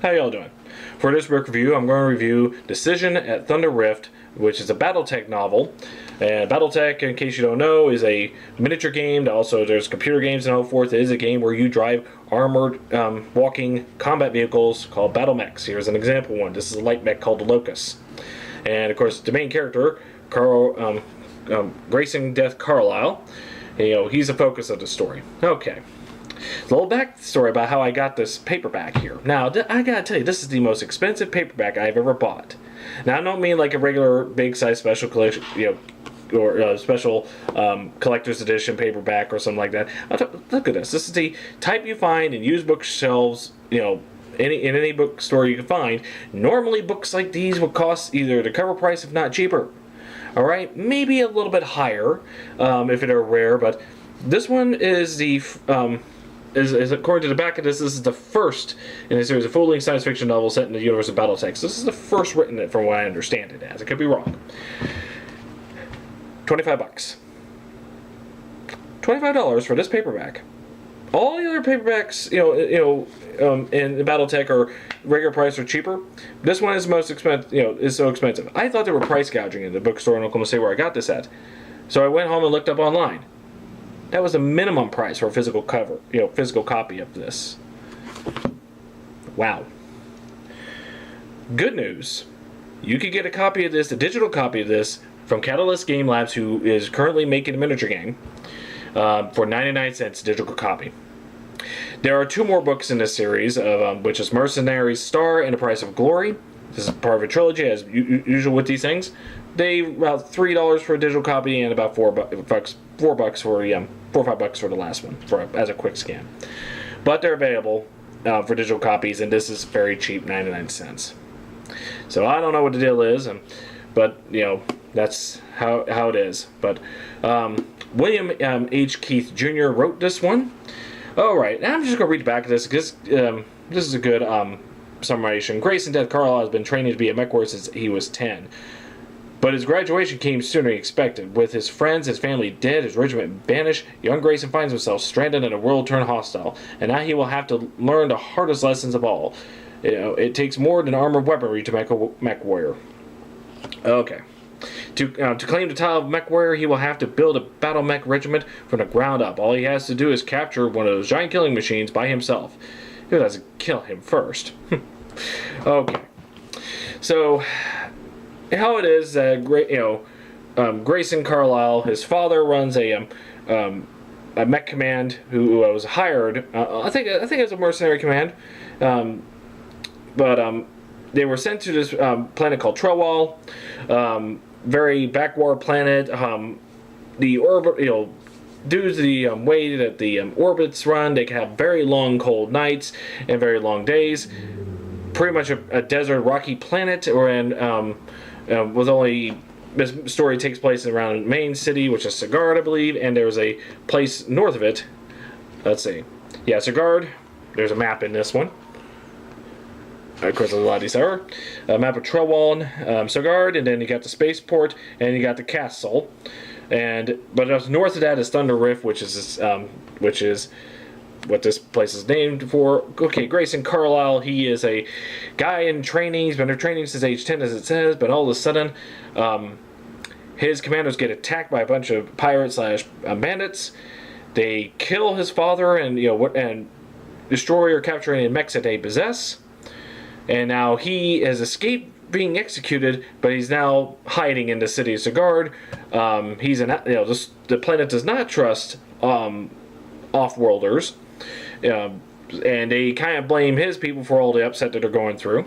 How y'all doing? For this book review, I'm going to review Decision at Thunder Rift, which is a Battletech novel. And Battletech, in case you don't know, is a miniature game. Also, there's computer games and so forth. It is a game where you drive armored walking combat vehicles called battle mechs. Here's an example one. This is a light mech called the Locust. And of course, the main character, Grayson Death Carlye, he's the focus of the story. Okay. A little backstory about how I got this paperback here. Now, I gotta tell you, this is the most expensive paperback I've ever bought. Now, I don't mean like a regular big size special collection, or special collector's edition paperback or something like that. Look at this. This is the type you find in used bookshelves, in any bookstore you can find. Normally, books like these would cost either the cover price, if not cheaper. All right, maybe a little bit higher if it are rare, but this one is the is according to the back of this is the first in a series of full-length science fiction novels set in the universe of Battletech. So this is the first written from what I understand it as. I could be wrong. $25. $25 for this paperback. All the other paperbacks, in Battletech are regular price or cheaper. This one is most expensive. Is so expensive. I thought they were price gouging in the bookstore in Oklahoma City where I got this at. So I went home and looked up online. That was the minimum price for a physical physical copy of this. Wow. Good news. You could get a copy of this, a digital copy of this, from Catalyst Game Labs, who is currently making a miniature game, for 99 cents digital copy. There are two more books in this series, which is Mercenaries Star and The Price of Glory. This is part of a trilogy, as usual with these things. They about $3 for a digital copy and about $4 or $5 for the last one as a quick scan. But they're available for digital copies, and this is very cheap, 99 cents. So I don't know what the deal is, but that's how it is. But William H. Keith Jr. wrote this one. All right, now I'm just going to read the back of this because this is a good summation. Grayson Death Carlye has been training to be a Mechwarrior since he was 10. But his graduation came sooner than he expected. With his friends, his family dead, his regiment banished, young Grayson finds himself stranded in a world turned hostile. And now he will have to learn the hardest lessons of all. It takes more than armored weaponry to make a Mechwarrior. Okay. To claim the title of Mechwarrior, he will have to build a battle mech regiment from the ground up. All he has to do is capture one of those giant killing machines by himself. He has to kill him first. Okay. So, how it is, Grayson Carlye, his father runs a mech command who was hired. I think it's a mercenary command, but they were sent to this planet called Trowal, very backward planet. The orbit, due to the way that the orbits run, they can have very long cold nights and very long days. Pretty much a desert, rocky planet, with only this story takes place around main city, which is Sigard, I believe, and there's a place north of it. Let's see, yeah, Sigard. There's a map in this one. Of course, a lot of these are a map of Trowal, Sigard, and then you got the spaceport, and you got the castle. But north of that is Thunder Rift, which is what this place is named for. Okay, Grayson Carlye, he is a guy in training. He's been in training since age 10, as it says, but all of a sudden, his commanders get attacked by a bunch of pirates / bandits. They kill his father and destroy or capture any mechs that they possess. And now he has escaped being executed, but he's now hiding in the city of Sigard. The planet does not trust off-worlders. And they kind of blame his people for all the upset that they're going through.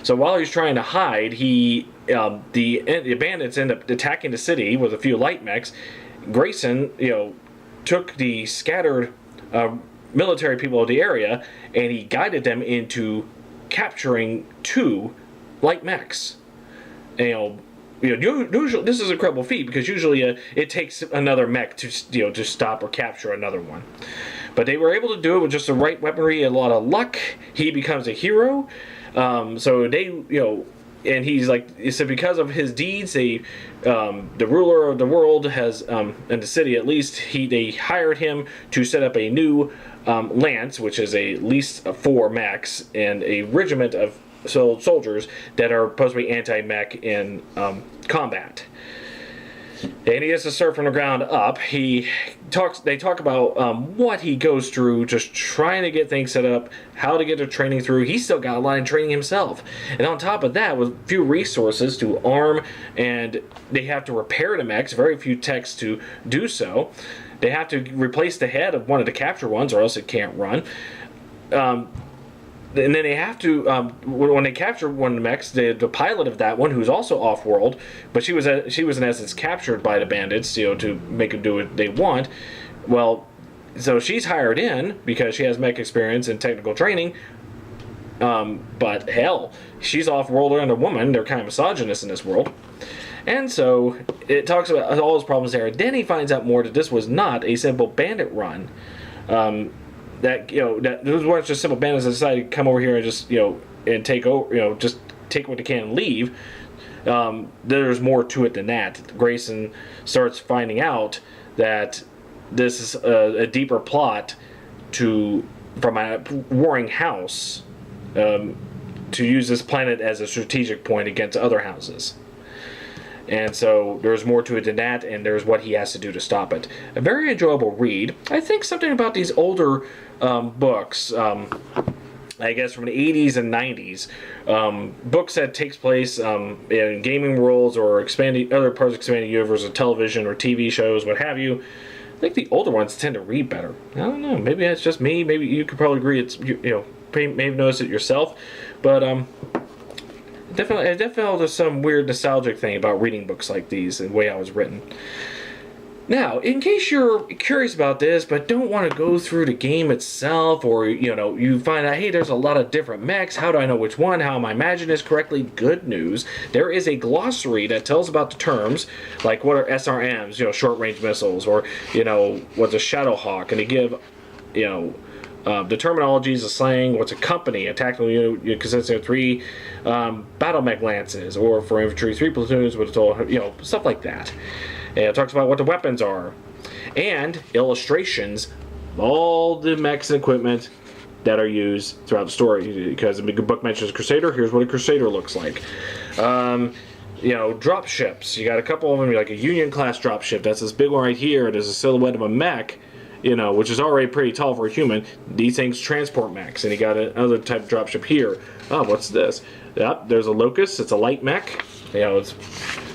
So while he's trying to hide, the bandits end up attacking the city with a few light mechs. Grayson, took the scattered military people of the area, and he guided them into capturing 2 light mechs. Usually this is a incredible feat because usually it takes another mech to to stop or capture another one. But they were able to do it with just the right weaponry and a lot of luck. He becomes a hero. So they and he's like, he said because of his deeds, the ruler of the world has, in the city at least, they hired him to set up a new lance, which is a least of 4 mechs and a regiment of soldiers that are supposed to be anti-mech in combat. And he has to start from the ground up. They talk about what he goes through, just trying to get things set up, how to get the training through. He's still got a lot of training himself. And on top of that, with few resources to arm, and they have to repair the mechs, very few techs to do so. They have to replace the head of one of the captured ones, or else it can't run. And then they have to, when they capture one of the mechs, the pilot of that one, who's also off-world, but she was in essence captured by the bandits, to make them do what they want. Well, so she's hired in because she has mech experience and technical training. But hell, she's off-world and a woman. They're kind of misogynist in this world. And so it talks about all those problems there. Then he finds out more that this was not a simple bandit run. That those weren't just simple bandits that decided to come over here and just and take over, just take what they can and leave. There's more to it than that. Grayson starts finding out that this is a deeper plot from a warring house to use this planet as a strategic point against other houses. And so there's more to it than that, and there's what he has to do to stop it. A very enjoyable read. I think something about these older books, I guess from the 80s and 90s, books that takes place in gaming worlds or other parts of expanded universe of television or TV shows, what have you. I think the older ones tend to read better. I don't know. Maybe that's just me. Maybe you could probably agree. It's may have noticed it yourself, but definitely there's some weird nostalgic thing about reading books like these and the way I was written. Now, in case you're curious about this but don't want to go through the game itself, or you find out, hey, there's a lot of different mechs, how do I know which one, how am I imagining this correctly? Good news. There is a glossary that tells about the terms, like what are SRMs, short range missiles, or what's a Shadowhawk, and they give the terminologies, the slang, what's a company, a tactical unit consisting of 3 battle mech lances, or for infantry 3 platoons with a total, stuff like that. And it talks about what the weapons are, and illustrations of all the mechs and equipment that are used throughout the story. Because the book mentions Crusader, here's what a Crusader looks like. Drop ships. You got a couple of them, like a Union class drop ship. That's this big one right here. There's a silhouette of a mech, which is already pretty tall for a human. These things transport mechs. And you got another type of dropship here. Oh, what's this? Yep, there's a Locust. It's a light mech. It's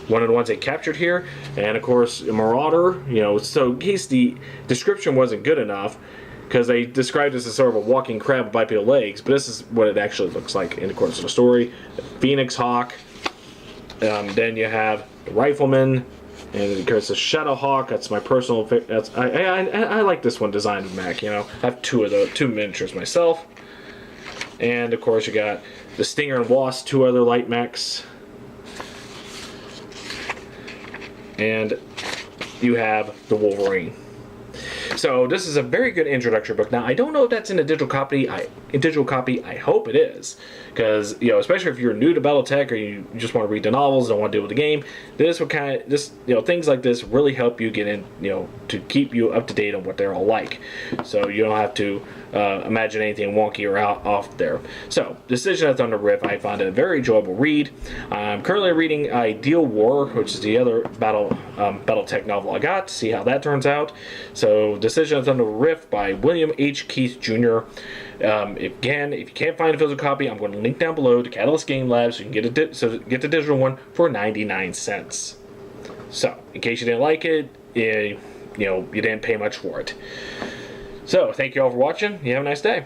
one of the ones they captured here. And of course, a Marauder. So in case the description wasn't good enough, because they described this as sort of a walking crab with bipedal legs, but this is what it actually looks like in accordance with the story. The Phoenix Hawk. Then you have the Rifleman. And of course, the Shadowhawk. That's my personal. I like this one designed of mech. I have 2 of those, 2 miniatures myself. And of course, you got the Stinger and Wasp, 2 other light mechs. And you have the Wolverine. So this is a very good introductory book. Now I don't know if that's in a digital copy. I hope it is, because especially if you're new to Battletech or you just want to read the novels, don't want to deal with the game. Things like this really help you get in, to keep you up to date on what they're all like. So you don't have to imagine anything wonky or off there. So Decision at Thunder Rift, I found it a very enjoyable read. I'm currently reading Ideal War, which is the other Battletech novel I got, to see how that turns out. So Decision at Thunder Rift by William H. Keith Jr. If you can't find a physical copy, I'm going to link down below to Catalyst Game Labs so you can get the digital one for 99 cents. So, in case you didn't like it, you didn't pay much for it. So, thank you all for watching. You have a nice day.